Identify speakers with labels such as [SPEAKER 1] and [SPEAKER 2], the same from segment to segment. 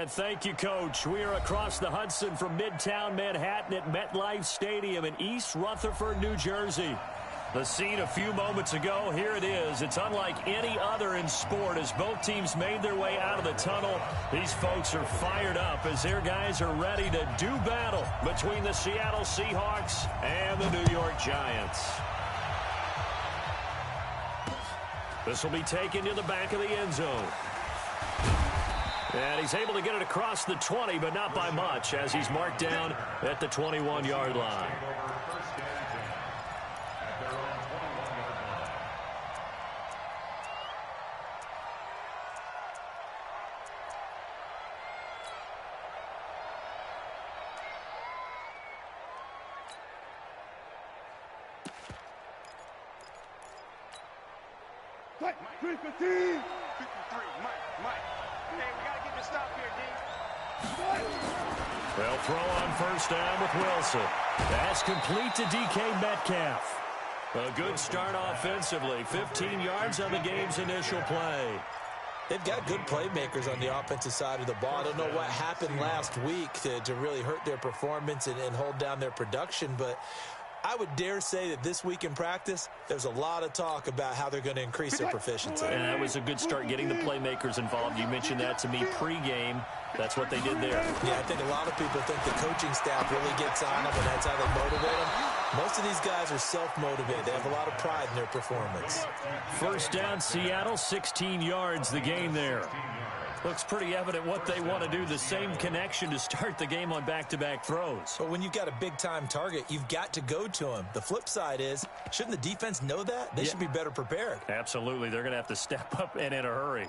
[SPEAKER 1] And thank you, Coach. We are across the Hudson from Midtown Manhattan at MetLife Stadium in East Rutherford, New Jersey. The scene a few moments ago, here it is. It's unlike any other in sport as both teams made their way out of the tunnel. These folks are fired up as their guys are ready to do battle between the Seattle Seahawks and the New York Giants. This will be taken to the back of the end zone. And he's able to get it across the 20, but not by much, as he's marked down at the 21-yard line.
[SPEAKER 2] Mike, 315. 53, Mike. Hey, we got to get the stop here, D.
[SPEAKER 1] They'll throw on first down with Wilson. That's complete to DK Metcalf. A good start offensively. 15 yards on the game's initial play.
[SPEAKER 3] They've got good playmakers on the offensive side of the ball. I don't know what happened last week to really hurt their performance and hold down their production, but I would dare say that this week in practice, there's a lot of talk about how they're going to increase their proficiency.
[SPEAKER 1] And that was a good start getting the playmakers involved. You mentioned that to me pregame. That's what they did there.
[SPEAKER 3] Yeah, I think a lot of people think the coaching staff really gets on them, and that's how they motivate them. Most of these guys are self-motivated. They have a lot of pride in their performance.
[SPEAKER 1] First down, Seattle, 16 yards, the gain there. Looks pretty evident what they want to do. The same connection to start the game on back-to-back throws.
[SPEAKER 3] But when you've got a big-time target, you've got to go to him. The flip side is, shouldn't the defense know that? They should be better prepared.
[SPEAKER 1] Absolutely. They're going to have to step up and in a hurry.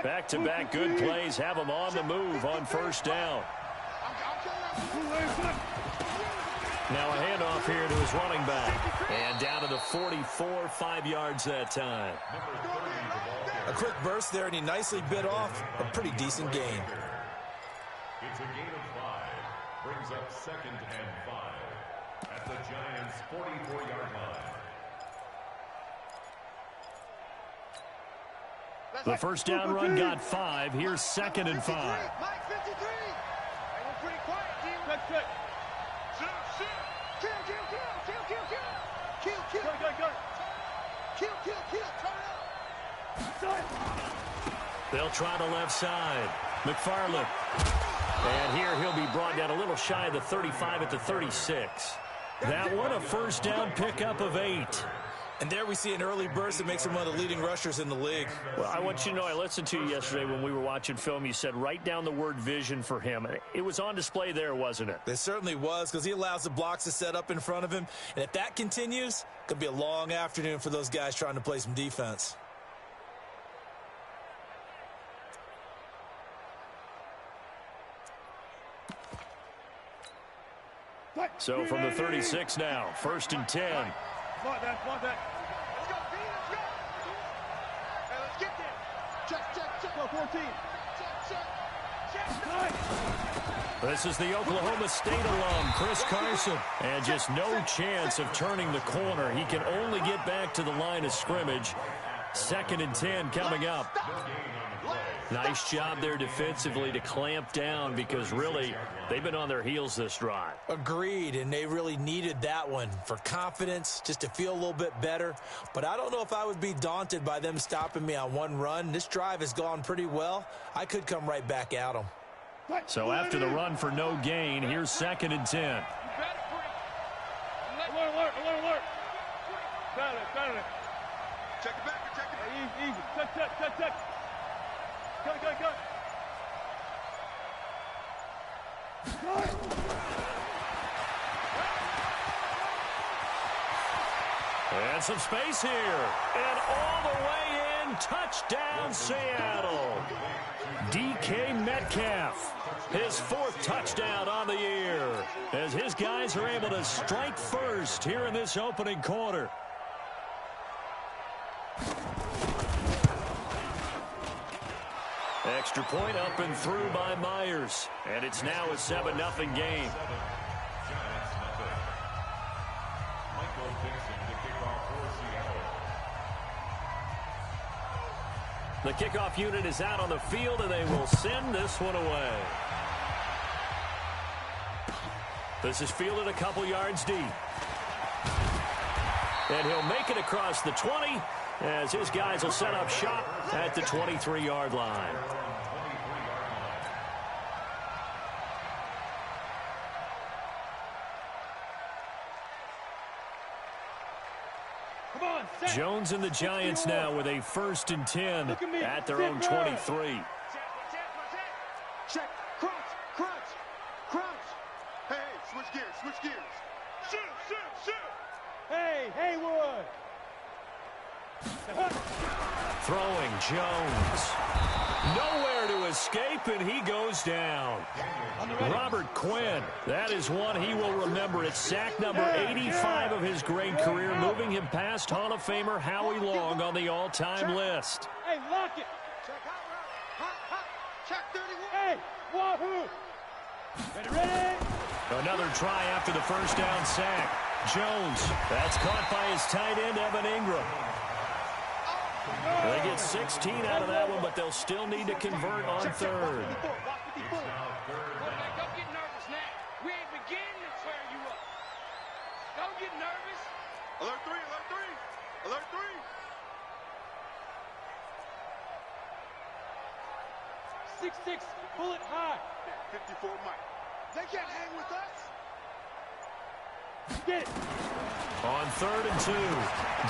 [SPEAKER 1] Back-to-back good plays have them on the move on first down. Now a handoff here to his running back. And down to the 44, 5 yards that time.
[SPEAKER 3] A quick burst there, and he nicely bit off a pretty decent gain.
[SPEAKER 4] It's a gain of 5. Brings up 2nd and 5 at the Giants' 44-yard line.
[SPEAKER 1] The first down run got 5. Here's 2nd and 5.
[SPEAKER 2] Mike, 53. Hey, we're pretty quiet, team. Check. Shoot. Kill. Turn up.
[SPEAKER 1] They'll try the left side. McFarland. And here he'll be brought down a little shy of the 35 at the 36. That one a first down pickup of 8.
[SPEAKER 3] And there we see an early burst that makes him one of the leading rushers in the league.
[SPEAKER 1] Well, I want you to know, I listened to you yesterday when we were watching film. You said write down the word vision for him. It was on display there, wasn't it?
[SPEAKER 3] It certainly was, because he allows the blocks to set up in front of him. And if that continues, it could be a long afternoon for those guys trying to play some defense.
[SPEAKER 1] So from the 36 now, 1st and 10.
[SPEAKER 2] Come on, Dan. Let's go, B, let's go. Hey, let's get there. Check. Go, 14. Check.
[SPEAKER 1] This is the Oklahoma State alum, Chris Carson. And just no chance of turning the corner. He can only get back to the line of scrimmage. 2nd and 10 coming up. Nice job there defensively to clamp down because really they've been on their heels this drive.
[SPEAKER 3] Agreed, and they really needed that one for confidence, just to feel a little bit better. But I don't know if I would be daunted by them stopping me on one run. This drive has gone pretty well. I could come right back at them.
[SPEAKER 1] So after the run for no gain, here's 2nd and 10.
[SPEAKER 2] Alert. Got it. Check it back. Easy. Check. Go.
[SPEAKER 1] And some space here. And all the way in. Touchdown, Seattle. DK Metcalf. His 4th touchdown on the year. As his guys are able to strike first here in this opening quarter. Extra point up and through by Myers. And it's now a 7-0 game. The kickoff unit is out on the field, and they will send this one away. This is fielded a couple yards deep. And he'll make it across the 20 as his guys will set up shop at the 23-yard line. Jones and the Giants now with a 1st and 10 at their own 23.
[SPEAKER 2] Check, crunch, crunch, crunch. Hey, switch gears. Shoot. Hey, Haywood.
[SPEAKER 1] Throwing Jones. Nowhere to escape, and he goes down. Robert Quinn, that is one he will remember. It's sack number 85 of his great career, moving him past Hall of Famer Howie Long on the all-time list.
[SPEAKER 2] Hey, lock it. Check hot. Check 31. Hey, wahoo. Ready.
[SPEAKER 1] Another try after the first down sack. Jones, that's caught by his tight end, Evan Ingram. They get 16 out of that one, but they'll still need to convert on 3rd.
[SPEAKER 2] Don't get nervous now. We ain't beginning to tear you up. Don't get nervous. Alert 3. 6'6", bullet high. 54 Mike. They can't hang with us. Get it.
[SPEAKER 1] On 3rd and 2,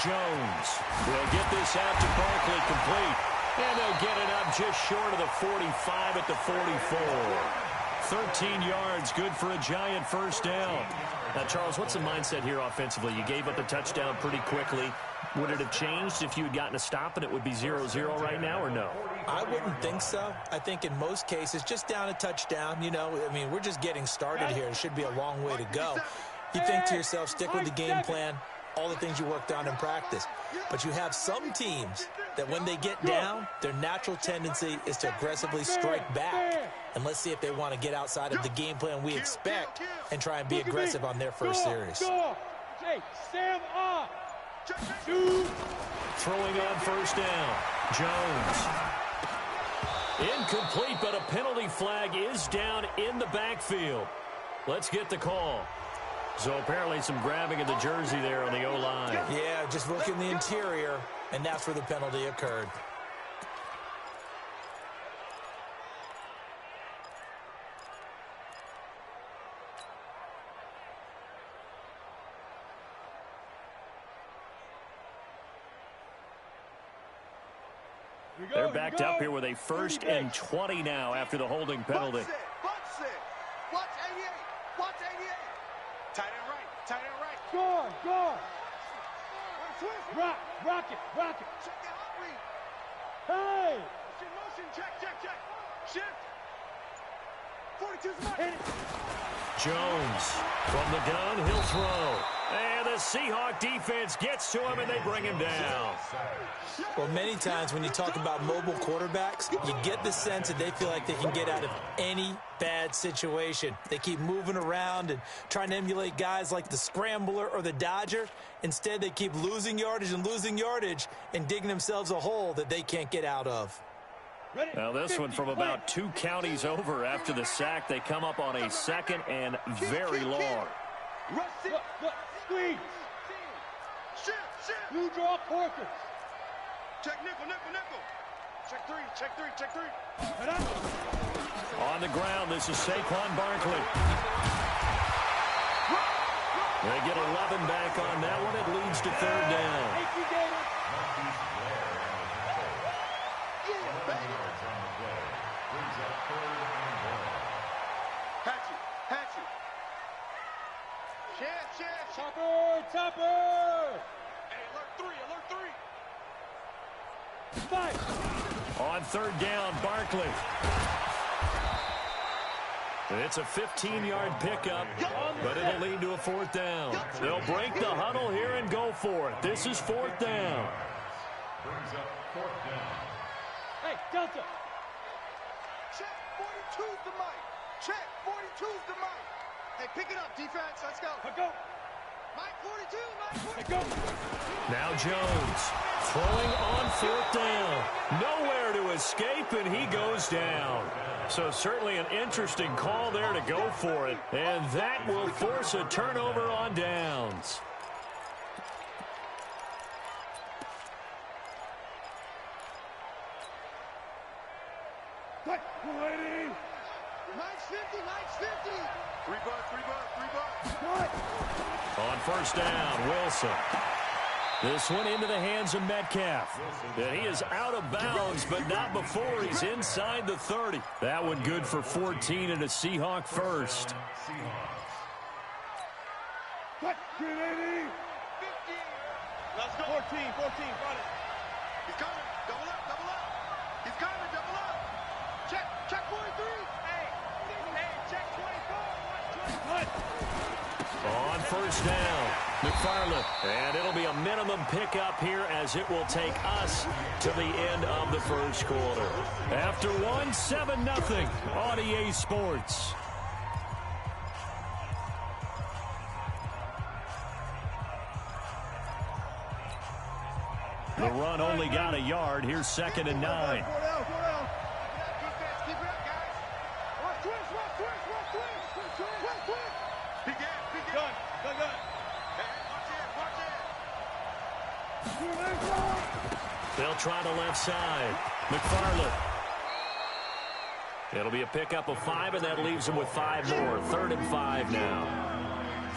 [SPEAKER 1] Jones will get this out to Barkley complete. And they'll get it up just short of the 45 at the 44. 13 yards, good for a Giant 1st down. Now, Charles, what's the mindset here offensively? You gave up a touchdown pretty quickly. Would it have changed if you had gotten a stop and it would be 0-0 right now, or no?
[SPEAKER 3] I wouldn't think so. I think in most cases, just down a touchdown, you know, I mean, we're just getting started here. It should be a long way to go. You think to yourself, stick with the game plan, all the things you worked on in practice. But you have some teams that when they get down, their natural tendency is to aggressively strike back. And let's see if they want to get outside of the game plan we expect and try and be aggressive on their first series.
[SPEAKER 2] Hey, Sam off.
[SPEAKER 1] Throwing on 1st down, Jones. Incomplete, but a penalty flag is down in the backfield. Let's get the call. So apparently some grabbing of the jersey there on the O-line.
[SPEAKER 3] Yeah, just look in the interior, and that's where the penalty occurred.
[SPEAKER 1] They're backed up here with a 1st and 20 now after the holding penalty.
[SPEAKER 2] Watch 88. Watch 88. Tight end right. Guard. Rock it. Check the hot read. Hey. Motion. Check. Shift. 42's mine.
[SPEAKER 1] Jones from the gun, he'll throw. And the Seahawk defense gets to him, and they bring him down.
[SPEAKER 3] Well, many times when you talk about mobile quarterbacks, you get the sense that they feel like they can get out of any bad situation. They keep moving around and trying to emulate guys like the Scrambler or the Dodger. Instead, they keep losing yardage and digging themselves a hole that they can't get out of.
[SPEAKER 1] Now this one from about 2 counties over after the sack. They come up on a 2nd and very long.
[SPEAKER 2] Squeeze. Shift. Blue draw quarters. Check nickel. Check three.
[SPEAKER 1] On the ground, this is Saquon Barkley. They get 11 back on that one. It leads to 3rd down.
[SPEAKER 2] Hatchet. Chopper. Hey, alert 3. 5.
[SPEAKER 1] On 3rd down, Barkley. It's a 15-yard pickup, but it'll lead to a 4th down. They'll break the huddle here and go for it. This is 4th down.
[SPEAKER 4] Brings up 4th down.
[SPEAKER 2] Hey, Delta. Check 42's the mic. Check 42's the mic. Hey, pick it up, defense. Let's go. Go.
[SPEAKER 1] Now Jones throwing on 4th down. Nowhere to escape, and he goes down. So certainly an interesting call there to go for it. And that will force a turnover on downs. On 1st down, Wilson. This one into the hands of Metcalf. And he is out of bounds, but not before he's inside the 30. That one good for 14 and a Seahawk first.
[SPEAKER 2] Let's go. 14, got it. He's coming. Double up. He's coming, double up. Check 43. Hey, check 24.
[SPEAKER 1] On 1st down, McFarland. And it'll be a minimum pickup here as it will take us to the end of the first quarter. After 7-0 on EA Sports. The run only got a yard. Here's 2nd and 9. They'll try the left side. McFarland. It'll be a pickup of 5, and that leaves them with 5 more. 3rd and 5 now.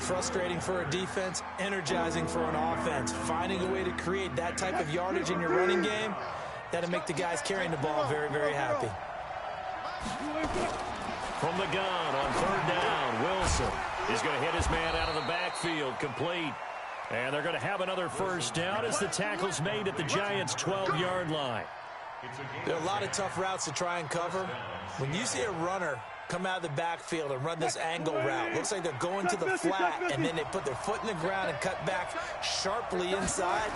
[SPEAKER 3] Frustrating for a defense, energizing for an offense. Finding a way to create that type of yardage in your running game, that'll make the guys carrying the ball very, very happy.
[SPEAKER 1] From the gun on 3rd down, Wilson. He's going to hit his man out of the backfield, complete. And they're going to have another 1st down as the tackle's made at the Giants' 12-yard line.
[SPEAKER 3] There are a lot of tough routes to try and cover. When you see a runner come out of the backfield and run this angle route, looks like they're going to the flat, and then they put their foot in the ground and cut back sharply inside,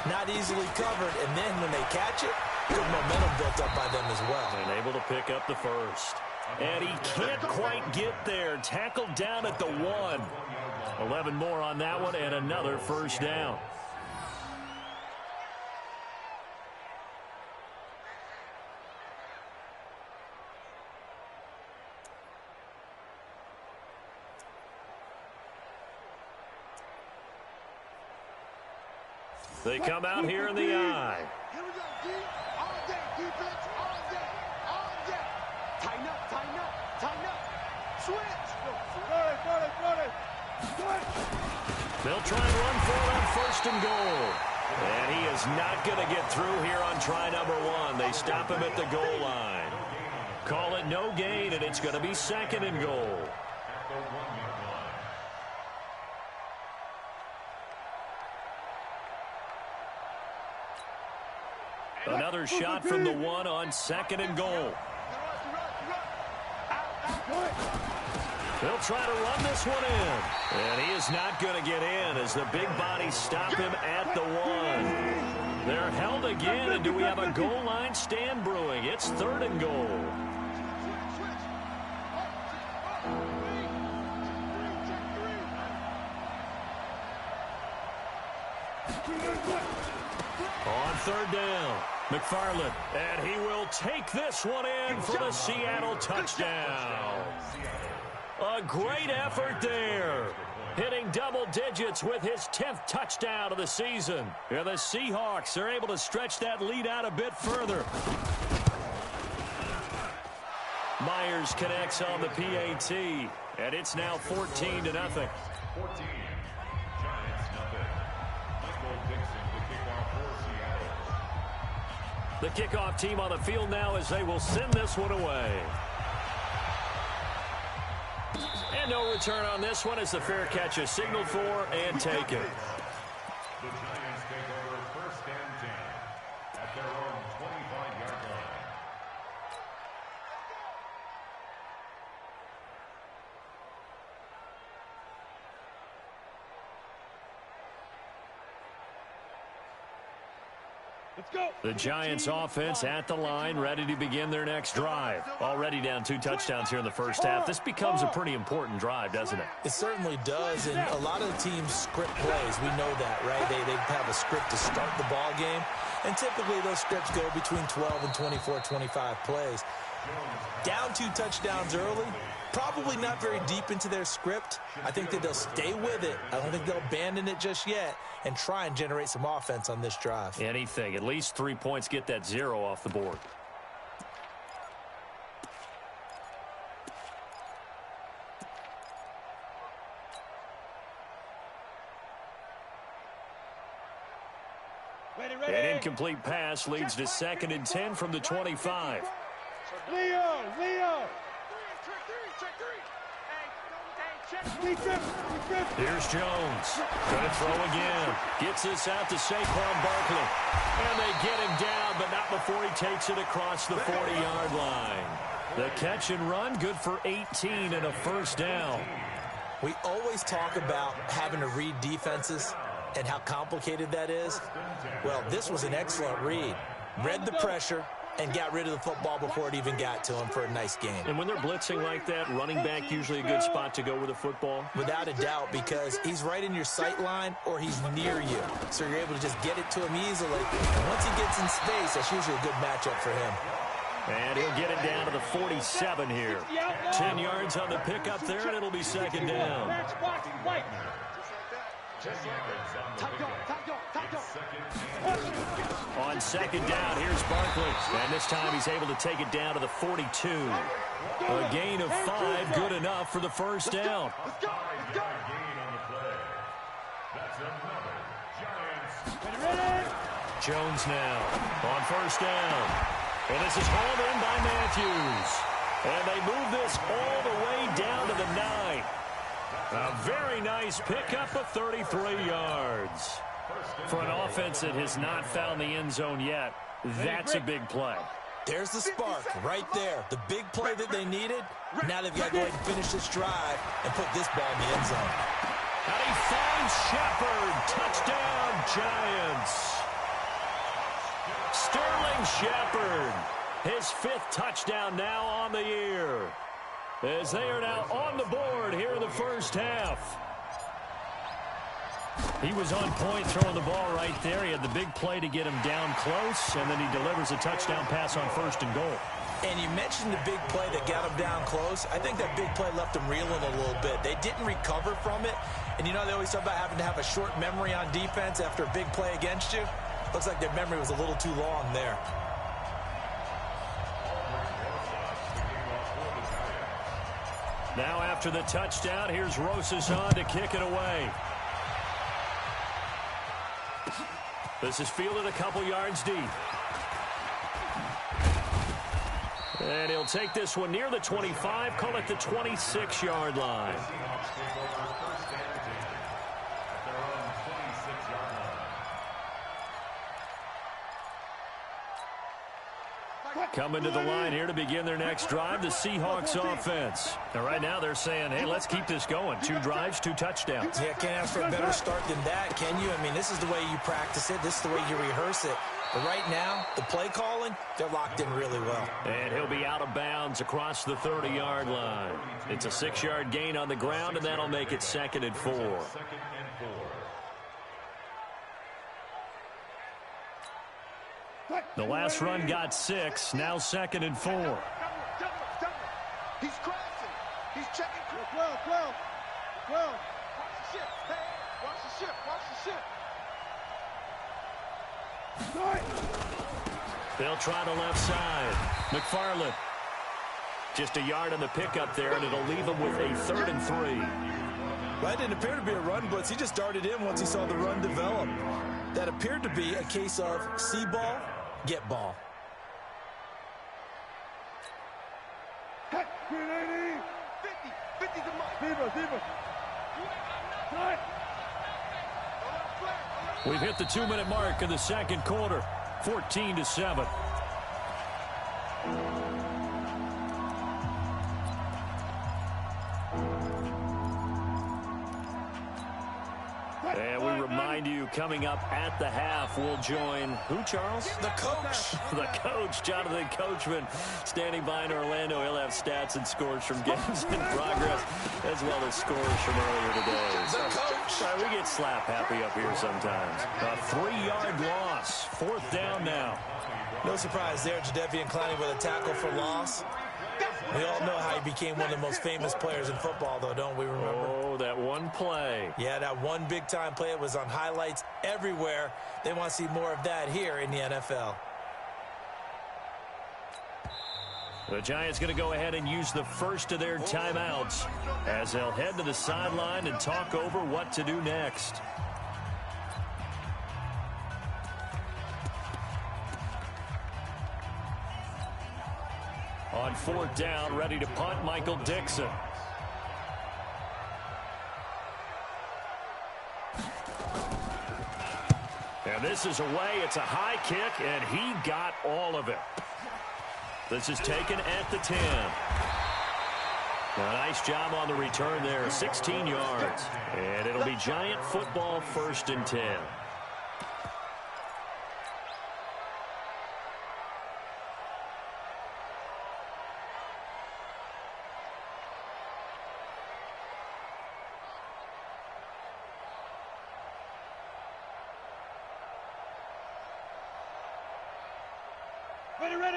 [SPEAKER 3] not easily covered. And then when they catch it, good momentum built up by them as well.
[SPEAKER 1] And able to pick up the 1st. And he can't quite get there. Tackled down at the 1. 11 more on that one, and another 1st down. They come out here in the eye.
[SPEAKER 2] Here we go, D. All day, defense, all day. Tighten up. Switch. Run it.
[SPEAKER 1] They'll try and run for it on 1st and goal. And he is not going to get through here on try number 1. They stop him at the goal line. Call it no gain, and it's going to be 2nd and goal. Another shot from the 1 on 2nd and goal. They'll try to run this one in. And he is not going to get in as the big bodies stop him at the 1. They're held again, and do we have a goal line stand brewing? It's 3rd and goal. On 3rd down, McFarland, and he will take this one in for the Seattle touchdown. A great effort there. Hitting double digits with his 10th touchdown of the season. And the Seahawks are able to stretch that lead out a bit further. Myers connects on the PAT, and it's now 14-0.
[SPEAKER 4] 14. Giants nothing. Michael Dixon, the kickoff for Seattle.
[SPEAKER 1] The kickoff team on the field now as they will send this one away. And no return on this one as the fair catch is signaled for and taken.
[SPEAKER 4] The Giants take over 1st and 10 at their own 25-yard line.
[SPEAKER 2] Let's go.
[SPEAKER 1] The Giants offense at the line, ready to begin their next drive. Already down 2 touchdowns here in the first half. This becomes a pretty important drive, doesn't it?
[SPEAKER 3] It certainly does, and a lot of the teams script plays. We know that, right? They have a script to start the ball game, and typically those scripts go between 12 and 24, 25 plays. Down 2 touchdowns early, probably not very deep into their script. I think that they'll stay with it. I don't think they'll abandon it just yet and try and generate some offense on this drive.
[SPEAKER 1] Anything. At least 3 points, get that 0 off the board. An incomplete pass leads to 2nd and 10 from the 25.
[SPEAKER 2] Leo.
[SPEAKER 1] Here's Jones. Going to throw again. Gets this out to Saquon Barkley. And they get him down, but not before he takes it across the 40-yard line. The catch and run, good for 18 and a first down.
[SPEAKER 3] We always talk about having to read defenses and how complicated that is. Well, this was an excellent read. Read the pressure and got rid of the football before it even got to him for a nice game.
[SPEAKER 1] And when they're blitzing like that, running back usually a good spot to go with the football?
[SPEAKER 3] Without a doubt, because he's right in your sight line or he's near you. So you're able to just get it to him easily. And once he gets in space, that's usually a good matchup for him.
[SPEAKER 1] And he'll get it down to the 47 here. 10 yards on the pickup there, and it'll be 2nd down. On 2nd down, here's Barkley. And this time he's able to take it down to the 42. A gain of 5, good enough for the first down. Jones now on 1st down. And this is hauled in by Matthews. And they move this all the way down to the 9. A very nice pickup of 33 yards. For an offense that has not found the end zone yet, that's a big play.
[SPEAKER 3] There's the spark right there. The big play that they needed. Now they've got to go ahead and finish this drive and put this ball in the end zone.
[SPEAKER 1] And he finds Shepard. Touchdown, Giants. Sterling Shepard. His 5th touchdown now on the year. As they are now on the board here in the first half. He was on point throwing the ball right there. He had the big play to get him down close, and then he delivers a touchdown pass on 1st and goal.
[SPEAKER 3] And you mentioned the big play that got him down close. I think that big play left him reeling a little bit. They didn't recover from it. And you know they always talk about having to have a short memory on defense after a big play against you. Looks like their memory was a little too long there.
[SPEAKER 1] Now after the touchdown, here's Rosas on to kick it away. This is fielded a couple yards deep. And he'll take this one near the 25, call it the 26-yard line. Coming to the line here to begin their next drive, the Seahawks offense. And right now they're saying, hey, let's keep this going. 2 drives, 2 touchdowns.
[SPEAKER 3] Yeah, can't ask for a better start than that, can you? I mean, this is the way you practice it. This is the way you rehearse it. But right now, the play calling, they're locked in really well.
[SPEAKER 1] And he'll be out of bounds across the 30-yard line. It's a 6-yard gain on the ground, and that'll make it 2nd and 4. The last run got 6, now 2nd and 4.
[SPEAKER 2] He's crashing. He's checking. 12. Watch the ship. Hey, watch the ship.
[SPEAKER 1] They'll try the left side. McFarland. Just a yard on the pickup there, and it'll leave him with a 3rd and 3.
[SPEAKER 3] Well, that didn't appear to be a run blitz. He just darted in once he saw the run develop. That appeared to be a case of see ball, get ball.
[SPEAKER 2] Cut. 50 to Mike. Zebra.
[SPEAKER 1] We've hit the 2-minute mark in the 2nd quarter. 14-7. And we remind remind you, coming up at the half, we'll join who, Charles?
[SPEAKER 3] The coach.
[SPEAKER 1] The coach, Jonathan Coachman, standing by in Orlando. He'll have stats and scores from games in progress, as well as scores from earlier today.
[SPEAKER 3] The coach.
[SPEAKER 1] We get slap happy up here sometimes. A 3-yard loss. 4th down now.
[SPEAKER 3] No surprise there, Jadeveon Clowney with a tackle for loss. We all know how he became one of the most famous players in football, though, don't we remember?
[SPEAKER 1] Oh, that one play.
[SPEAKER 3] Yeah, that one big-time play. It was on highlights everywhere. They want to see more of that here in the NFL.
[SPEAKER 1] The Giants going to go ahead and use the first of their timeouts as they'll head to the sideline and talk over what to do next. On 4th down, ready to punt, Michael Dixon. And this is away. It's a high kick, and he got all of it. This is taken at the 10. A nice job on the return there, 16 yards. And it'll be Giant football, 1st and 10.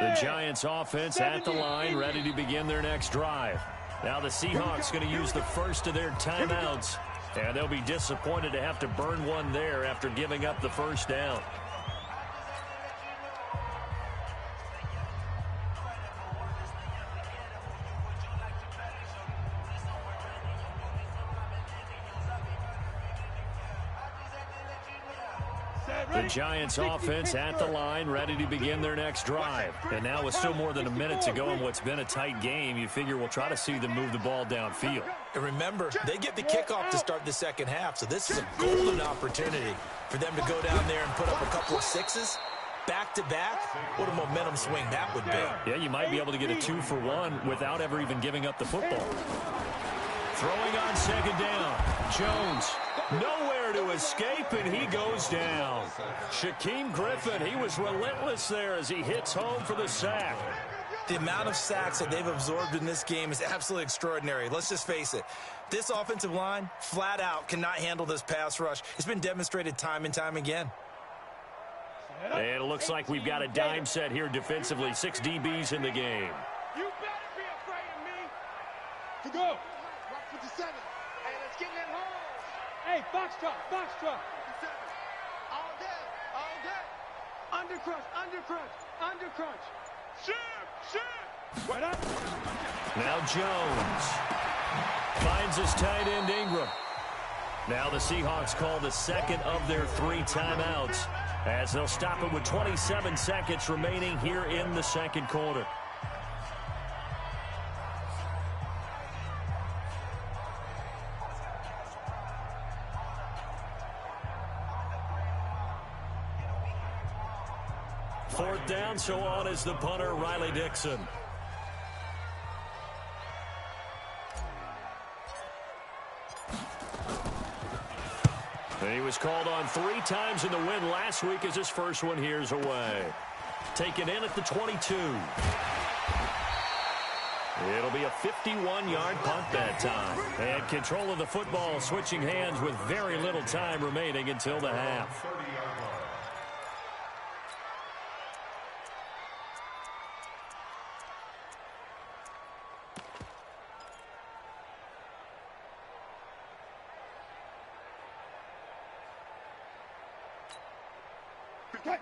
[SPEAKER 1] The Giants offense at the line, ready to begin their next drive. Now the Seahawks going to use the first of their timeouts, and they'll be disappointed to have to burn one there after giving up the first down. The Giants offense at the line, ready to begin their next drive. And now with still more than a minute to go in what's been a tight game, you figure we'll try to see them move the ball downfield.
[SPEAKER 3] And remember, they get the kickoff to start the second half, so this is a golden opportunity for them to go down there and put up a couple of sixes back-to-back. What a momentum swing that would be.
[SPEAKER 1] Yeah, you might be able to get a 2-for-1 without ever even giving up the football. Throwing on 2nd down. Jones, nowhere to escape, and he goes down. Shaquem Griffin, he was relentless there as he hits home for the sack.
[SPEAKER 3] The amount of sacks that they've absorbed in this game is absolutely extraordinary. Let's just face it. This offensive line, flat out, cannot handle this pass rush. It's been demonstrated time and time again.
[SPEAKER 1] And it looks like we've got a dime set here defensively. 6 DBs in the game.
[SPEAKER 2] You better be afraid of me. To go. Rock 57. Hey, let's get in that hole. Hey, box truck, box truck. 57. All day, all day. Undercrunch, undercrunch, undercrunch. Shoot. Right up.
[SPEAKER 1] Now Jones finds his tight end Ingram. Now the Seahawks call the second of their 3 timeouts as they'll stop it with 27 seconds remaining here in the second quarter. Fourth down, so on is the punter, Riley Dixon. And he was called on 3 times in the win last week as his first one here's away. Taken in at the 22. It'll be a 51-yard punt that time. And control of the football switching hands with very little time remaining until the half.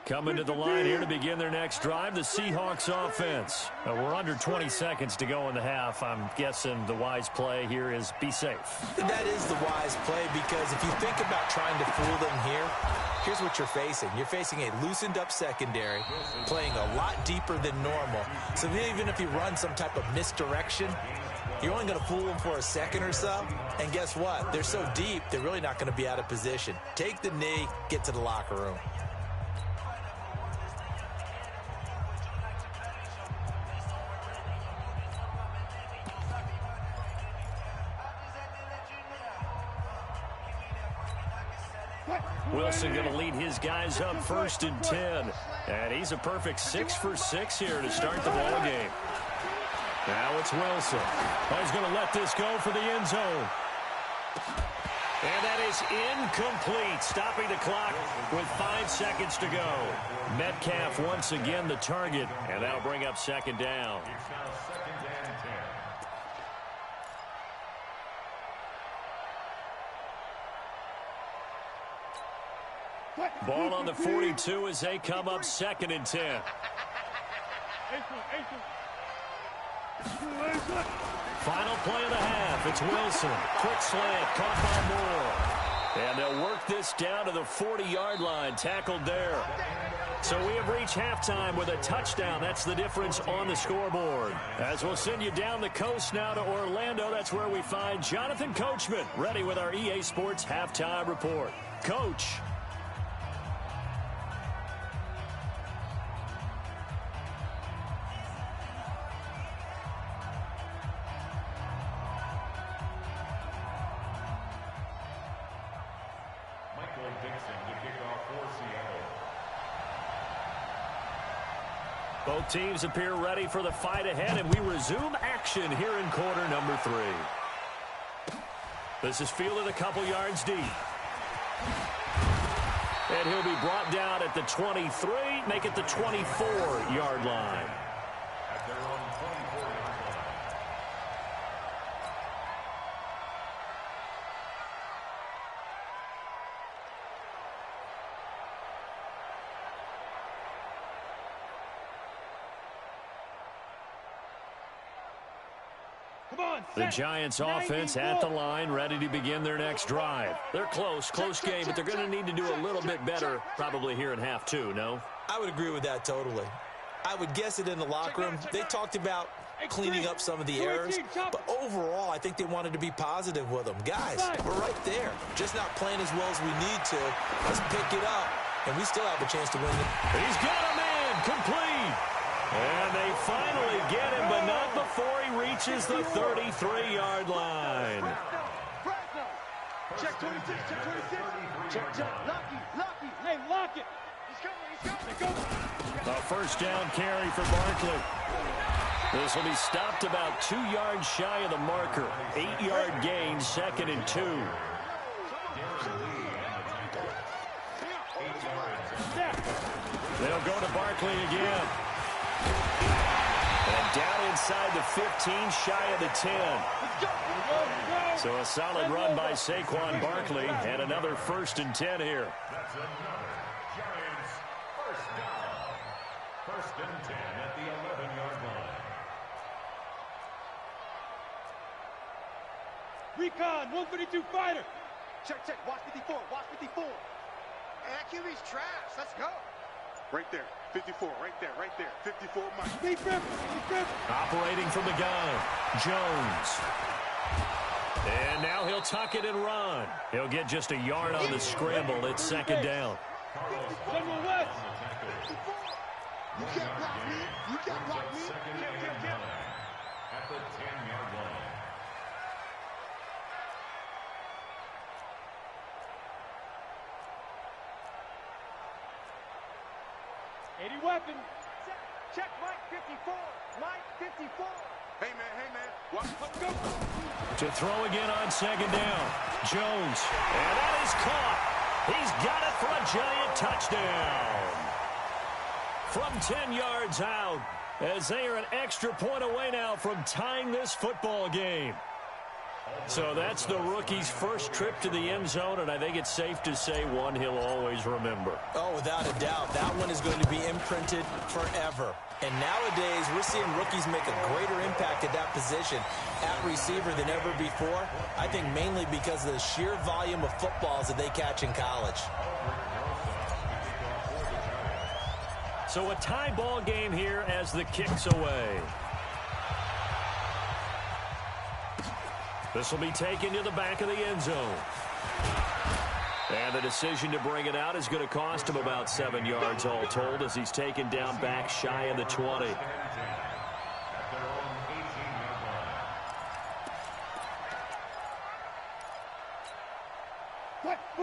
[SPEAKER 1] Coming to the line here to begin their next drive, the Seahawks offense. We're under 20 seconds to go in the half. I'm guessing the wise play here is be safe.
[SPEAKER 3] That is the wise play, because if you think about trying to fool them here, here's what you're facing. You're facing a loosened up secondary, playing a lot deeper than normal. So even if you run some type of misdirection, you're only going to fool them for a second or so. And guess what? They're so deep, they're really not going to be out of position. Take the knee, get to the locker room.
[SPEAKER 1] Wilson going to lead his guys up 1st and 10. And he's a perfect 6 for 6 here to start the ball game. Now it's Wilson. He's going to let this go for the end zone. And that is incomplete, stopping the clock with 5 seconds to go. Metcalf once again the target, and that'll bring up 2nd down.
[SPEAKER 4] It's now 2nd and 10.
[SPEAKER 1] Ball on the 42 as they come up 2nd and 10. Final play of the half. It's Wilson. Quick slant. Caught by Moore. And they'll work this down to the 40-yard line. Tackled there. So we have reached halftime with a touchdown. That's the difference on the scoreboard. As we'll send you down the coast now to Orlando. That's where we find Jonathan Coachman ready with our EA Sports halftime report. Coach. Both teams appear ready for the fight ahead, and we resume action here in quarter number 3. This is fielded a couple yards deep. And he'll be brought down at the 23, make it the 24-yard line.
[SPEAKER 4] At their own 24-yard line.
[SPEAKER 1] The Giants offense at the line, ready to begin their next drive. They're close game, but they're going to need to do a little bit better probably here in half 2, no?
[SPEAKER 3] I would agree with that totally. I would guess it in the locker room. They talked about cleaning up some of the errors, but overall, I think they wanted to be positive with them. Guys, we're right there. Just not playing as well as we need to. Let's pick it up, and we still have a chance to win it.
[SPEAKER 1] He's got a man, complete. And they finally get him, but not before he reaches the 33-yard line.
[SPEAKER 2] Check 26, check 26. Check. Lucky. Hey, lock it. He's coming.
[SPEAKER 1] A first down carry for Barkley. This will be stopped about 2 yards shy of the marker. 8-yard gain, 2nd and 2. They'll go to Barkley again. And down inside the 15, shy of the 10. So a solid run by Saquon Barkley, and another 1st and 10 here.
[SPEAKER 4] That's another Giants first down. 1st and 10 at the 11-yard line.
[SPEAKER 2] Recon, 152 fighter. Check. Watch 54. And that QB's trash. Let's go. Right there. 54, right there. 54, Mike.
[SPEAKER 1] Operating from the gun, Jones. And now he'll tuck it and run. He'll get just a yard on the scramble. It's 2nd down.
[SPEAKER 2] You can't block me.
[SPEAKER 4] Second and 9 at the 10-yard line.
[SPEAKER 2] 80 weapon. Check Mike 54. Mike 54. Hey, man. Let's go.
[SPEAKER 1] To throw again on 2nd down. Jones. And that is caught. He's got it for a Giant touchdown. From 10 yards out, as they are an extra point away now from tying this football game. So that's the rookie's first trip to the end zone, and I think it's safe to say one he'll always remember.
[SPEAKER 3] Oh, without a doubt. That one is going to be imprinted forever. And nowadays, we're seeing rookies make a greater impact at that position at receiver than ever before. I think mainly because of the sheer volume of footballs that they catch in college.
[SPEAKER 1] So a tie ball game here as the kick's away. This will be taken to the back of the end zone. And the decision to bring it out is going to cost him about 7 yards all told as he's taken down back shy of the 20.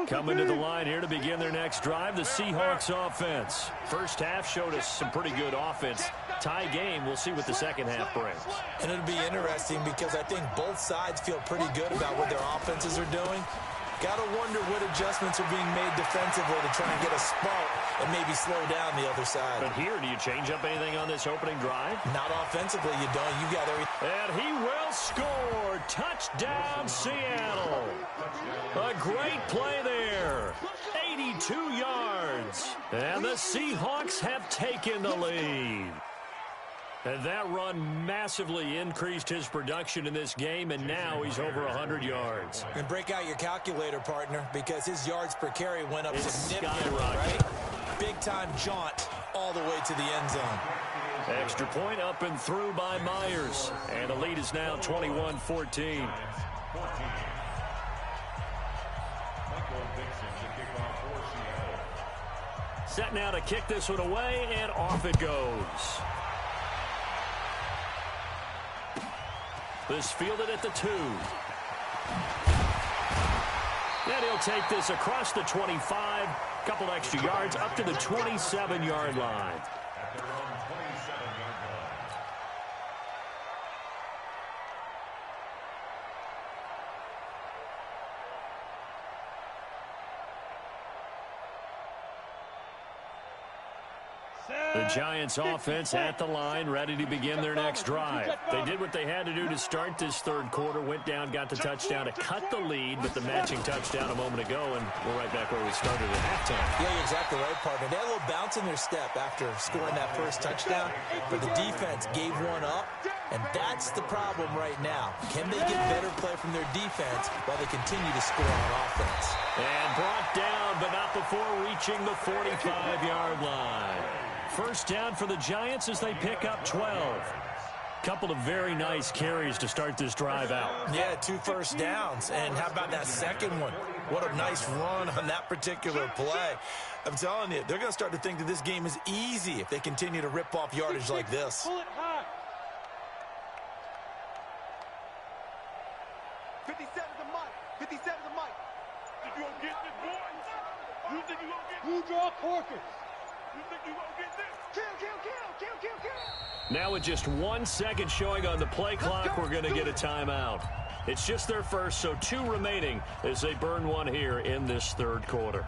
[SPEAKER 1] Coming to the line here to begin their next drive, the Seahawks offense. First half showed us some pretty good offense. Tie game, we'll see what the second half brings.
[SPEAKER 3] And it'll be interesting because I think both sides feel pretty good about what their offenses are doing. Got to wonder what adjustments are being made defensively to try and get a spark and maybe slow down the other side.
[SPEAKER 1] But here, do you change up anything on this opening drive?
[SPEAKER 3] Not offensively, you don't. You got everything.
[SPEAKER 1] And he will score. Touchdown, Seattle. A great play there. 82 yards. And the Seahawks have taken the lead. And that run massively increased his production in this game, and now he's over 100 yards.
[SPEAKER 3] And break out your calculator, partner, because his yards per carry went up significantly,
[SPEAKER 1] skyrocketed.
[SPEAKER 3] right? Big-time jaunt all the way to the end zone.
[SPEAKER 1] Extra point up and through by Myers. And the lead is now 21-14. Set now to kick this one away, and off it goes. This fielded at the 2. Then he'll take this across the 25. Couple extra yards up to the 27-yard line.
[SPEAKER 4] At their own 27-yard line.
[SPEAKER 1] The Giants offense at the line, ready to begin their next drive. They did what they had to do to start this third quarter, went down, got the touchdown to cut the lead, but the matching touchdown a moment ago, and we're right back where we started at halftime.
[SPEAKER 3] Yeah, you're exactly right, partner. They had a little bounce in their step after scoring that first touchdown, but the defense gave one up, and that's the problem right now. Can they get better play from their defense while they continue to score on offense?
[SPEAKER 1] And brought down, but not before reaching the 45-yard line. First down for the Giants as they pick up 12. Couple of very nice carries to start this drive out.
[SPEAKER 3] Yeah, 2 first downs. And how about that second one? What a nice run on that particular play. I'm telling you, they're going to start to think that this game is easy if they continue to rip off yardage like this.
[SPEAKER 2] Pull it high. 57 the mic. 57 the mic. Think you gonna get this, boy? You think you gonna get this? Who draw Corkers? You think you gonna get this? Kill, kill, kill, kill, kill, kill.
[SPEAKER 1] Now with just 1 second showing on the play clock, we're going to get a timeout. It's just their first, so 2 remaining as they burn one here in this third quarter.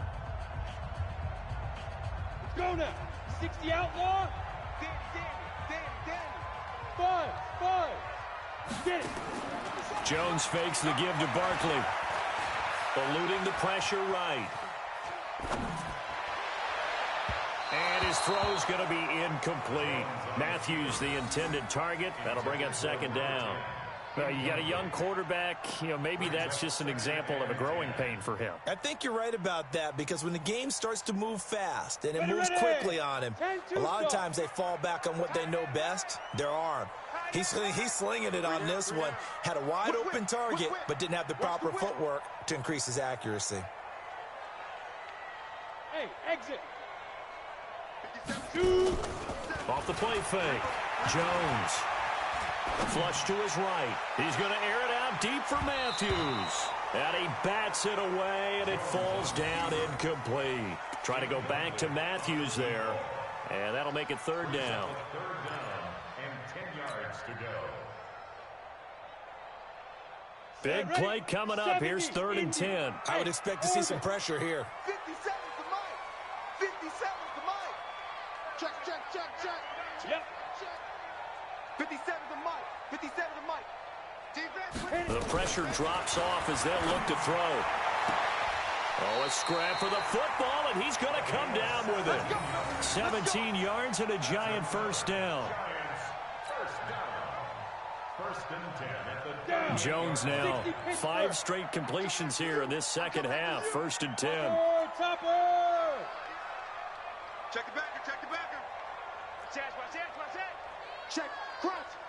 [SPEAKER 2] Let's go now. 60 outlaw. Danny. 5. Get it.
[SPEAKER 1] Jones fakes the give to Barkley. Eluding the pressure right. And his throw's going to be incomplete. Matthews, the intended target. That'll bring up second down. Well, you got a young quarterback. You know, maybe that's just an example of a growing pain for him.
[SPEAKER 3] I think you're right about that because when the game starts to move fast and it moves quickly on him, a lot of times they fall back on what they know best, their arm. He's slinging it on this one. Had a wide open target, but didn't have the proper footwork to increase his accuracy.
[SPEAKER 2] Hey, exit.
[SPEAKER 1] Off the play fake. Jones. Flush to his right. He's going to air it out deep for Matthews. And he bats it away, and it falls down incomplete. Try to go back to Matthews there. And that'll make it third down.
[SPEAKER 4] Third down and 10 yards to go.
[SPEAKER 1] Big play coming up. Here's 3rd and 10.
[SPEAKER 3] I would expect to see some pressure here.
[SPEAKER 2] 57's the mic. 57's the mic. Check.
[SPEAKER 1] Yep.
[SPEAKER 2] 57's the mic. 57's the mic. Defense.
[SPEAKER 1] The pressure drops off as they'll look to throw. Oh, a scrap for the football, and he's going to come down with it. 17 yards and a Giant first down.
[SPEAKER 4] First and 10 at the
[SPEAKER 1] Jones now 5 straight completions here in this second half. 1st and 10.
[SPEAKER 2] Topper. Check the backer. Check.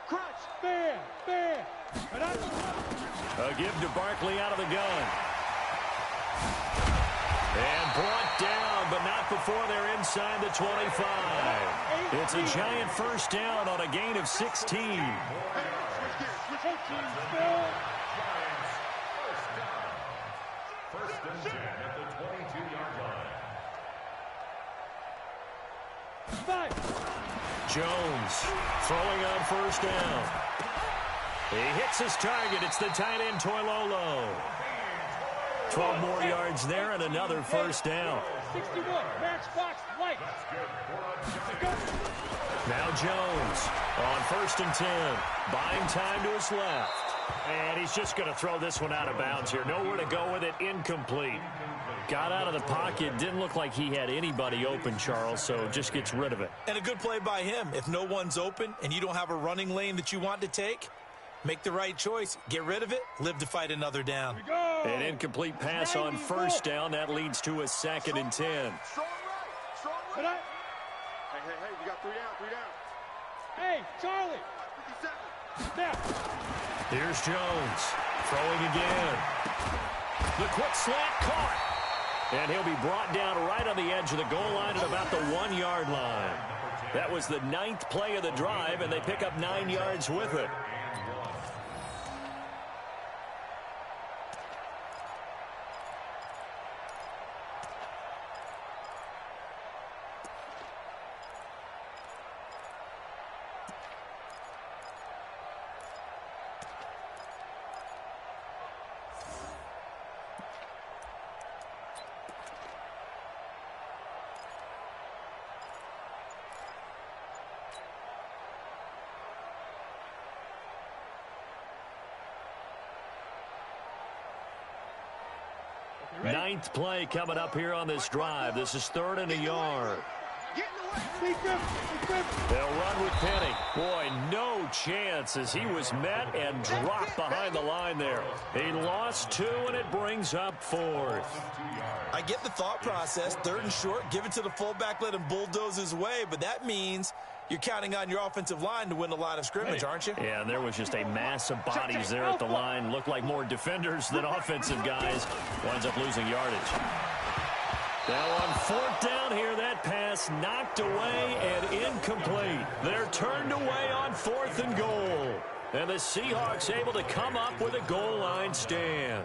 [SPEAKER 2] Crunch. Fair.
[SPEAKER 1] A give to Barkley out of the gun. And brought down, but not before they're inside the 25. It's a Giant first down on a gain of 16.
[SPEAKER 4] First and 10 at the 22-yard line.
[SPEAKER 1] Jones throwing on first down. He hits his target. It's the tight end, Toilolo. 12 more yards there and another first down.
[SPEAKER 2] 61, matchbox, light.
[SPEAKER 1] Now Jones on first and 10. Buying time to his left. And he's just going to throw this one out of bounds here. Nowhere to go with it. Incomplete. Got out of the pocket. Didn't look like he had anybody open, Charles, so just gets rid of it.
[SPEAKER 3] And a good play by him. If no one's open and you don't have a running lane that you want to take, make the right choice. Get rid of it. Live to fight another down.
[SPEAKER 1] An incomplete pass on first down. That leads to a second and 10.
[SPEAKER 2] Strong right. Strong right. Hey, you got 3 down. Hey, Charlie. 57. Snap.
[SPEAKER 1] Here's Jones. Throwing again. The quick slant caught. And he'll be brought down right on the edge of the goal line at about the 1-yard line. That was the 9th play of the drive, and they pick up 9 yards with it. Ninth play coming up here on this drive. This is 3rd and a yard. They'll run with Penny. Boy, no chance as he was met and dropped behind the line there. He lost 2, and it brings up 4th.
[SPEAKER 3] I get the thought process. 3rd and short, give it to the fullback, let him bulldoze his way, but that means you're counting on your offensive line to win the line of scrimmage, aren't you?
[SPEAKER 1] Yeah, there was just a mass of bodies there at the line. Looked like more defenders than offensive guys. Winds up losing yardage. Now on 4th down here, that pass knocked away and incomplete. They're turned away on 4th and goal. And the Seahawks able to come up with a goal line stand.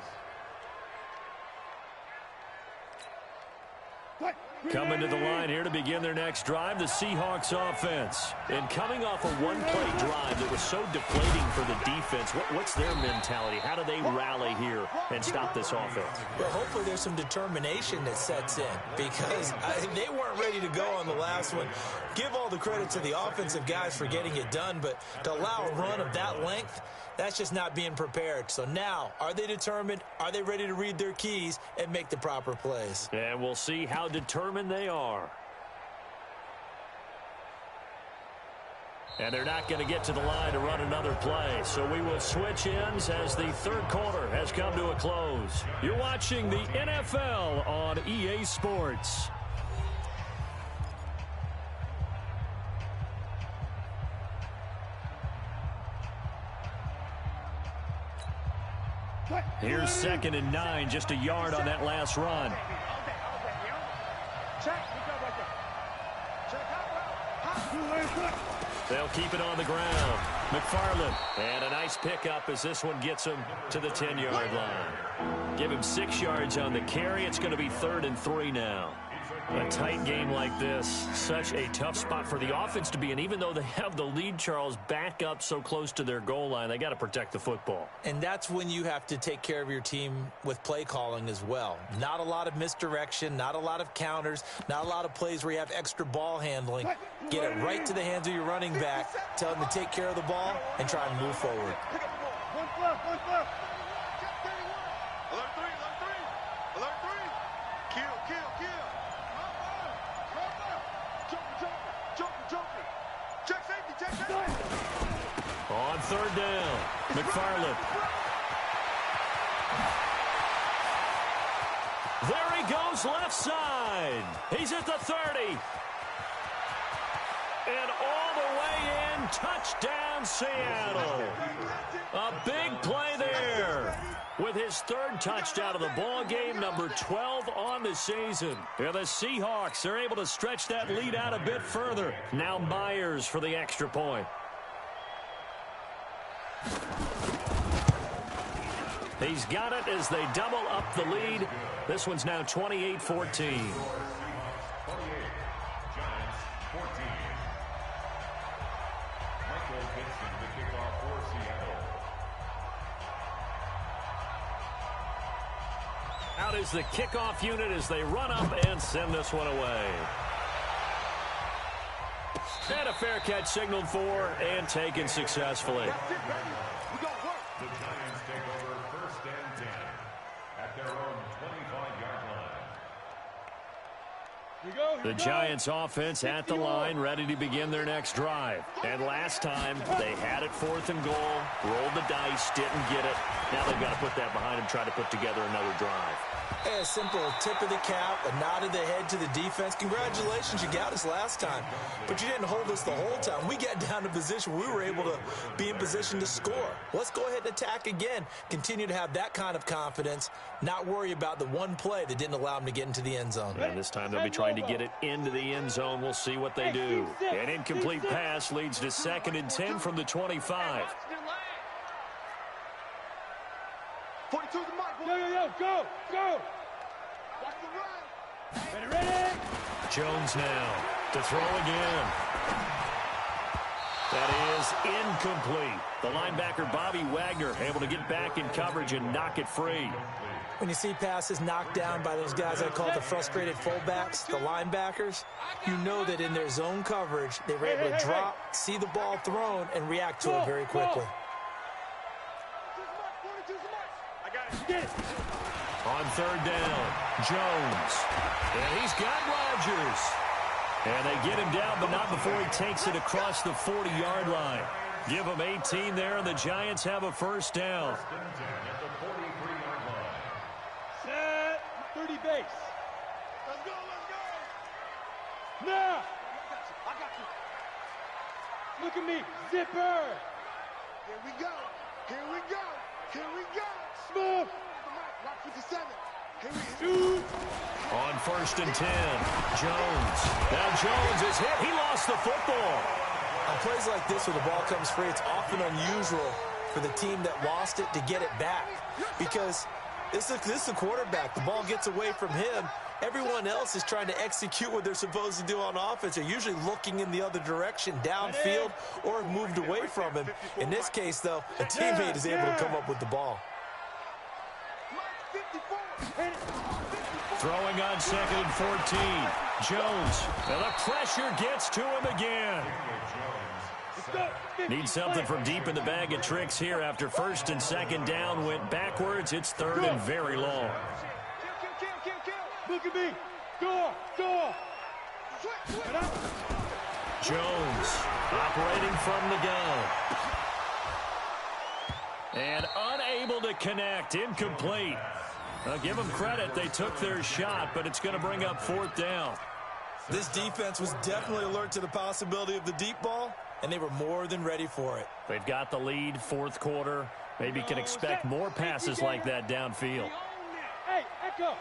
[SPEAKER 1] Coming to the line here to begin their next drive, the Seahawks offense. And coming off a one-play drive that was so deflating for the defense, what's their mentality? How do they rally here and stop this offense?
[SPEAKER 3] Well, hopefully there's some determination that sets in because they weren't ready to go on the last one. Give all the credit to the offensive guys for getting it done, but to allow a run of that length, that's just not being prepared. So now, are they determined? Are they ready to read their keys and make the proper plays?
[SPEAKER 1] And we'll see how determined they are. And they're not going to get to the line to run another play. So we will switch ends as the 3rd quarter has come to a close. You're watching the NFL on EA Sports. Here's 2nd and 9, just a yard on that last run. They'll keep it on the ground. McFarland, and a nice pickup as this one gets him to the 10-yard line. Give him 6 yards on the carry. It's going to be 3rd and 3 now. A tight game like this, such a tough spot for the offense to be in. Even though they have the lead, Charles, back up so close to their goal line, they got to protect the football.
[SPEAKER 3] And that's when you have to take care of your team with play calling as well. Not a lot of misdirection, not a lot of counters, not a lot of plays where you have extra ball handling. Get it right to the hands of your running back, tell them to take care of the ball, and try and move forward.
[SPEAKER 2] One left. Alert 3. Kill. Check safety.
[SPEAKER 1] On 3rd down, McFarland. There he goes, left side. He's at the 30. And all the way in, touchdown Seattle. A big play there with his 3rd touchdown of the ball game, number 12 on the season. And the Seahawks are able to stretch that lead out a bit further. Now Myers for the extra point. He's got it as they double up the lead. This one's now 28-14.
[SPEAKER 4] 28, Giants 14. Michael Vincent, the kickoff for Seattle.
[SPEAKER 1] Out is the kickoff unit as they run up and send this one away. And a fair catch signaled for and taken successfully.
[SPEAKER 4] The Giants take over 1st and 10 at their own 25-yard line.
[SPEAKER 1] The Giants offense at the line, ready to begin their next drive. And last time, they had it 4th and goal, rolled the dice, didn't get it. Now they've got to put that behind them, try to put together another drive.
[SPEAKER 3] A simple tip of the cap, a nod of the head to the defense. Congratulations, you got us last time. But you didn't hold us the whole time. We got down to position where we were able to be in position to score. Let's go ahead and attack again. Continue to have that kind of confidence, not worry about the one play that didn't allow them to get into the end zone.
[SPEAKER 1] And this time they'll be trying to get it into the end zone. We'll see what they do. An incomplete pass leads to 2nd and 10 from the 25.
[SPEAKER 2] 42 the mark. Go. Watch the run. Ready.
[SPEAKER 1] Jones now to throw again. That is incomplete. The linebacker, Bobby Wagner, able to get back in coverage and knock it free.
[SPEAKER 3] When you see passes knocked down by those guys I call the frustrated fullbacks, the linebackers, you know that in their zone coverage, they were able to drop, see the ball thrown, and react to it very quickly.
[SPEAKER 1] On 3rd down, Jones. And he's got Rodgers. And they get him down, but not before he takes it across the 40-yard line. Give him 18 there, and the Giants have a 1st down.
[SPEAKER 2] Set. 30 base. Let's go. Now. I got you. Look at me. Zipper. Here we go. Smooth. Watch 57. Here we shoot.
[SPEAKER 1] On 1st and 10, Jones. Now Jones is hit. He lost the football.
[SPEAKER 3] On plays like this where the ball comes free, it's often unusual for the team that lost it to get it back because this is the quarterback. The ball gets away from him. Everyone else is trying to execute what they're supposed to do on offense. They're usually looking in the other direction, downfield, or have moved away from him. In this case, though, a teammate is able to come up with the ball.
[SPEAKER 1] Throwing on 2nd and 14. Jones. And the pressure gets to him again. Need something from deep in the bag of tricks here after 1st and 2nd down went backwards. It's 3rd and very long.
[SPEAKER 2] Look at me. Go.
[SPEAKER 1] Jones operating from the gun. And unable to connect. Incomplete. Give them credit. They took their shot, but it's going to bring up 4th down.
[SPEAKER 3] This defense was definitely alert to the possibility of the deep ball, and they were more than ready for it.
[SPEAKER 1] They've got the lead, 4th quarter. Maybe can expect more passes like that downfield.
[SPEAKER 2] Hey, Echo.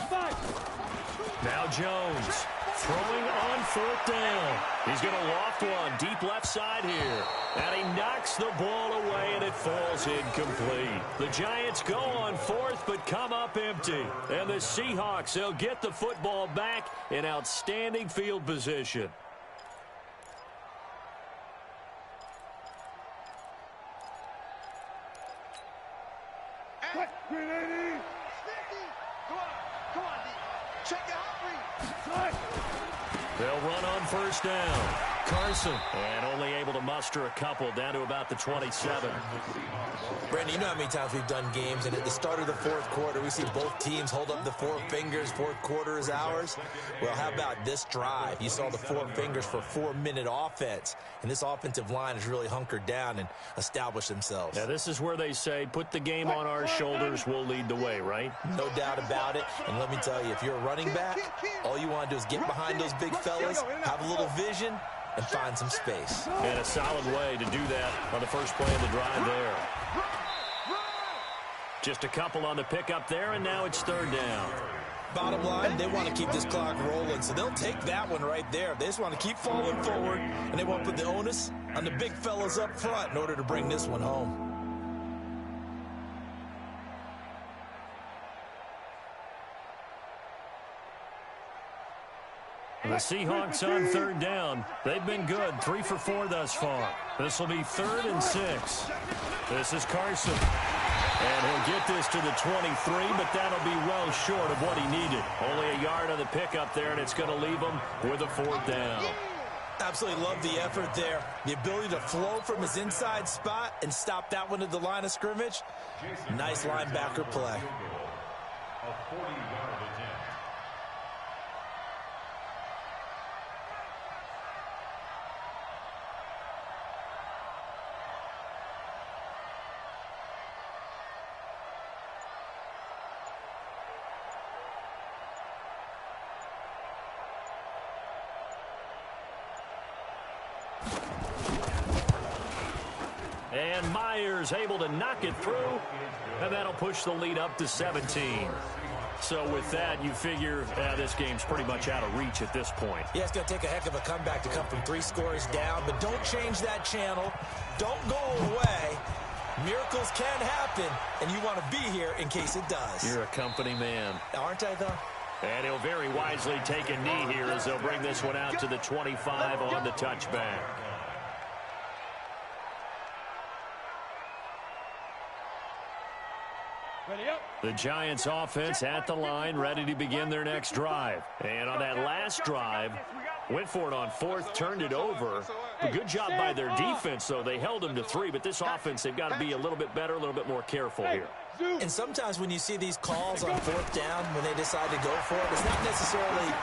[SPEAKER 2] 5.
[SPEAKER 1] Now Jones throwing on 4th down. He's going to loft one deep left side here. And he knocks the ball away, and it falls incomplete. The Giants go on 4th, but come up empty. And the Seahawks, they'll get the football back in outstanding field position. They'll run on 1st down. Carson, and only able to muster a couple down to about the 27.
[SPEAKER 3] Brandon, you know how many times we've done games, and at the start of the 4th quarter, we see both teams hold up the 4 fingers, 4th quarter is ours. Well, how about this drive? You saw the 4 fingers for 4-minute offense, and this offensive line has really hunkered down and established themselves.
[SPEAKER 1] Now, this is where they say, put the game on our shoulders, we'll lead the way, right?
[SPEAKER 3] No doubt about it, and let me tell you, if you're a running back, all you want to do is get behind those big fellas, have a little vision, and find some space.
[SPEAKER 1] And a solid way to do that on the first play of the drive there. Just a couple on the pickup there, and now it's 3rd down.
[SPEAKER 3] Bottom line, they want to keep this clock rolling, so they'll take that one right there. They just want to keep falling forward, and they want to put the onus on the big fellas up front in order to bring this one home.
[SPEAKER 1] The Seahawks on third down. They've been good, 3 for 4 thus far. This will be 3rd and 6. This is Carson. And he'll get this to the 23, but that'll be well short of what he needed. Only a yard on the pickup there, and it's going to leave him with a 4th down.
[SPEAKER 3] Absolutely love the effort there. The ability to flow from his inside spot and stop that one at the line of scrimmage. Nice linebacker play.
[SPEAKER 4] A 40-yard attempt.
[SPEAKER 1] And Myers able to knock it through, and that'll push the lead up to 17. So with that, you figure this game's pretty much out of reach at this point.
[SPEAKER 3] Yeah, it's going to take a heck of a comeback to come from 3 scores down, but don't change that channel. Don't go away. Miracles can happen, and you want to be here in case it does.
[SPEAKER 1] You're a company man.
[SPEAKER 3] Aren't I, though?
[SPEAKER 1] And he'll very wisely take a knee here as they'll bring this one out to the 25 on the touchback. The Giants offense at the line, ready to begin their next drive. And on that last drive, went for it on 4th, turned it over. A good job by their defense, though. They held them to 3, but this offense, they've got to be a little bit better, a little bit more careful here.
[SPEAKER 3] And sometimes when you see these calls on 4th down, when they decide to go for it, it's not necessarily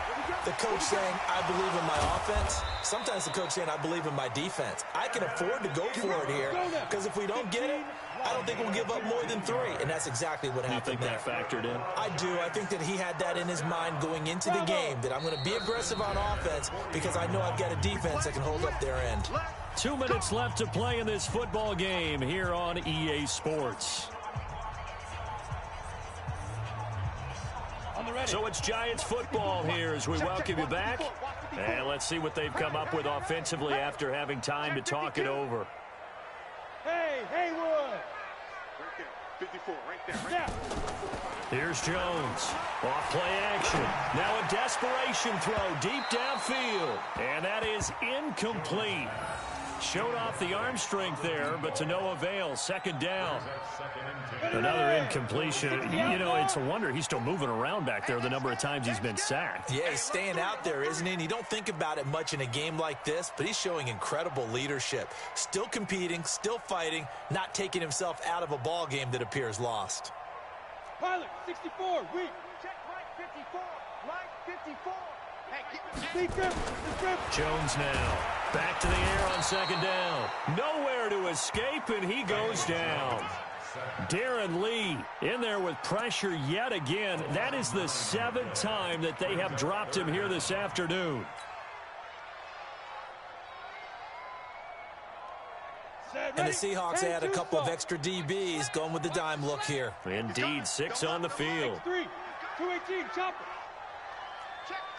[SPEAKER 3] the coach saying, I believe in my offense. Sometimes the coach saying, I believe in my defense. I can afford to go for it here, because if we don't get it, I don't think we'll give up more than 3, and that's exactly what happened there.
[SPEAKER 1] You think that factored in?
[SPEAKER 3] I do. I think that he had that in his mind going into the game, that I'm going to be aggressive on offense because I know I've got a defense that can hold up their end.
[SPEAKER 1] 2 minutes left to play in this football game here on EA Sports. So it's Giants football here as we welcome you back. And let's see what they've come up with offensively after having time to talk it over.
[SPEAKER 2] Hey, Haywood! Right there, 54, right there.
[SPEAKER 1] Here's Jones. Off play action. Now a desperation throw deep downfield. And that is incomplete. Showed off the arm strength there, but to no avail. 2nd down. Another incompletion. You know, it's a wonder he's still moving around back there the number of times he's been sacked.
[SPEAKER 3] Yeah, he's staying out there, isn't he? And you don't think about it much in a game like this, but he's showing incredible leadership. Still competing, still fighting, not taking himself out of a ball game that appears lost.
[SPEAKER 2] Pilot, 64, weak. Check right 54, right 54.
[SPEAKER 1] Jones now back to the air on 2nd down. Nowhere to escape, and he goes down. Darren Lee in there with pressure yet again. That is the 7th time that they have dropped him here this afternoon.
[SPEAKER 3] And the Seahawks add a couple of extra DBs going with the dime look here.
[SPEAKER 1] Indeed, 6 on the field.
[SPEAKER 2] 218, chopper.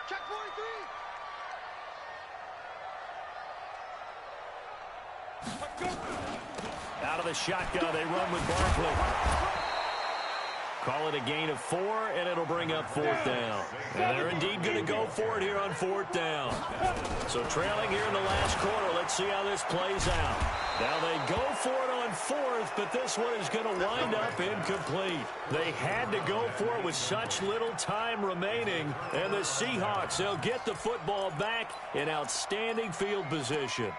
[SPEAKER 2] Check 43.
[SPEAKER 1] Out of the shotgun, they run with Barkley. Call it a gain of 4, and it'll bring up 4th down. And they're indeed going to go for it here on 4th down. So trailing here in the last quarter, let's see how this plays out. Now they go for it on 4th, but this one is going to wind up incomplete. They had to go for it with such little time remaining. And the Seahawks, they'll get the football back in outstanding field position.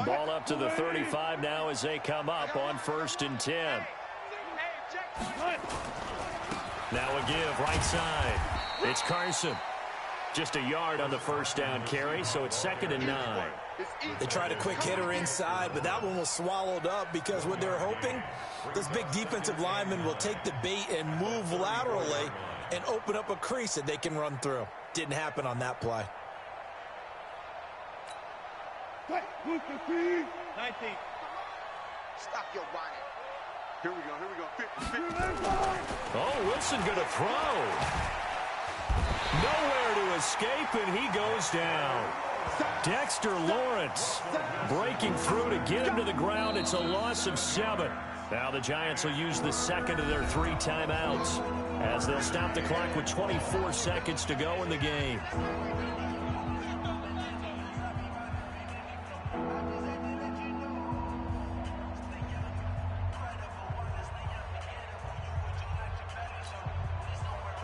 [SPEAKER 1] Ball up to the 35 now as they come up on 1st and 10. Now a give right side. It's Carson. Just a yard on the 1st down carry, so it's 2nd and 9.
[SPEAKER 3] They tried a quick hitter inside, but that one was swallowed up because what they're hoping, those big defensive linemen will take the bait and move laterally and open up a crease that they can run through. Didn't happen on that play.
[SPEAKER 2] 19. Stop your whining. Here we go. 50.
[SPEAKER 1] Oh, Wilson going to throw. Nowhere to escape, and he goes down. Dexter Lawrence breaking through to get him to the ground. It's a loss of 7. Now the Giants will use the second of their 3 timeouts as they'll stop the clock with 24 seconds to go in the game.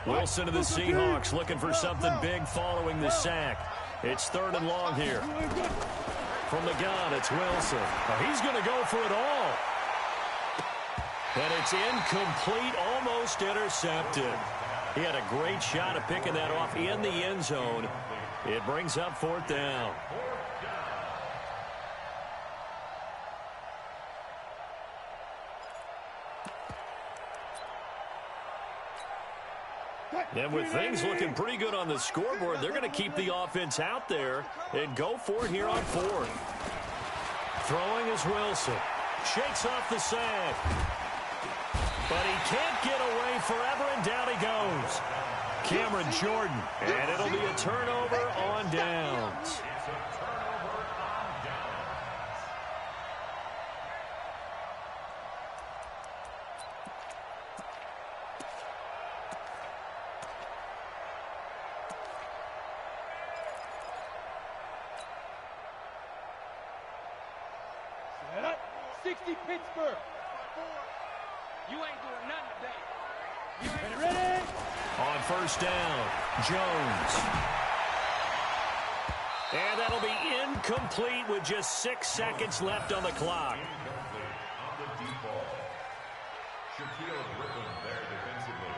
[SPEAKER 1] Wilson of the Seahawks looking for something big following the sack. It's 3rd and long here. From the gun, it's Wilson. He's going to go for it all. And it's incomplete, almost intercepted. He had a great shot at picking that off in the end zone. It brings up 4th down. And with things looking pretty good on the scoreboard, they're going to keep the offense out there and go for it here on 4th. Throwing is Wilson. Shakes off the sack. But he can't get away forever, and down he goes. Cameron Jordan. And it'll be a turnover on downs.
[SPEAKER 2] Pittsburgh. You ain't doing nothing today. You ain't ready.
[SPEAKER 1] On 1st down, Jones. And that'll be incomplete with just 6 seconds left on the clock.
[SPEAKER 4] On the deep ball. Shaquille Griffin there defensively.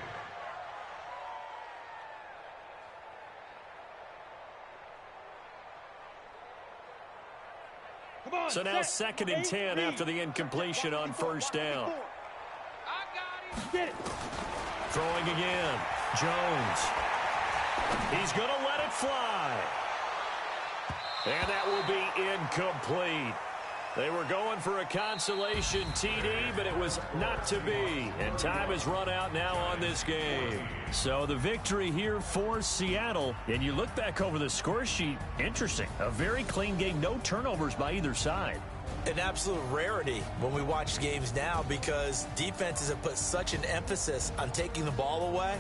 [SPEAKER 1] So now 2nd and 10 after the incompletion on 1st down. Throwing again. Jones. He's going to let it fly. And that will be incomplete. They were going for a consolation TD, but it was not to be. And time has run out now on this game. So the victory here for Seattle. And you look back over the score sheet, interesting. A very clean game, no turnovers by either side.
[SPEAKER 3] An absolute rarity when we watch games now because defenses have put such an emphasis on taking the ball away.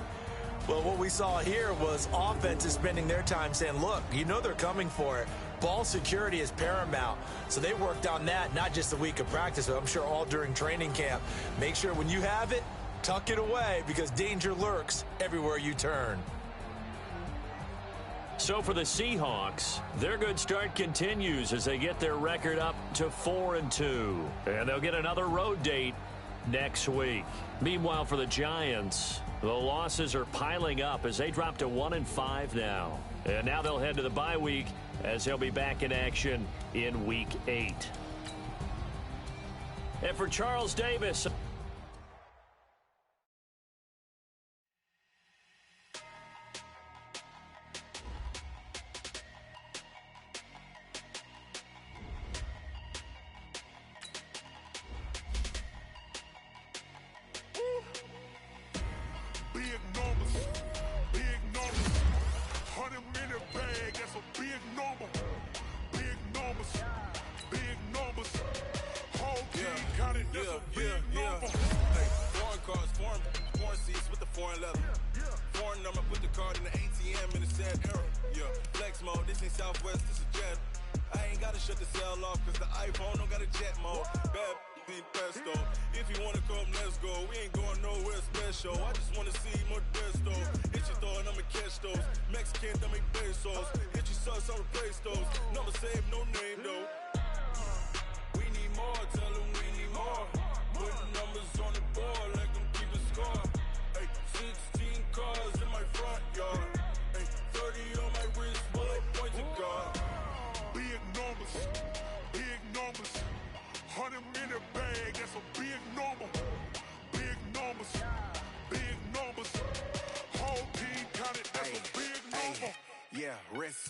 [SPEAKER 3] Well, what we saw here was offenses spending their time saying, look, you know they're coming for it. Ball security is paramount. So they worked on that, not just a week of practice, but I'm sure all during training camp. Make sure when you have it, tuck it away because danger lurks everywhere you turn.
[SPEAKER 1] So for the Seahawks, their good start continues as they get their record up to 4-2. And they'll get another road date next week. Meanwhile, for the Giants, the losses are piling up as they drop to 1-5 now. And now they'll head to the bye week as they'll be back in action in Week 8. And for Charles Davis...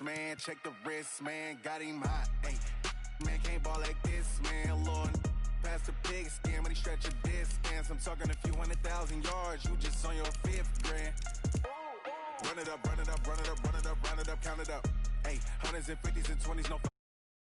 [SPEAKER 5] Man, check the wrist, man, got him hot. Ay, man, can't ball like this, man. Lord, past the pig skin when he stretch a distance. I'm talking a few 100,000 yards. You just on your 5th grand. Run it up, run it up, run it up, run it up, run it up, count it up. Ay, hundreds and 50s and 20s, no.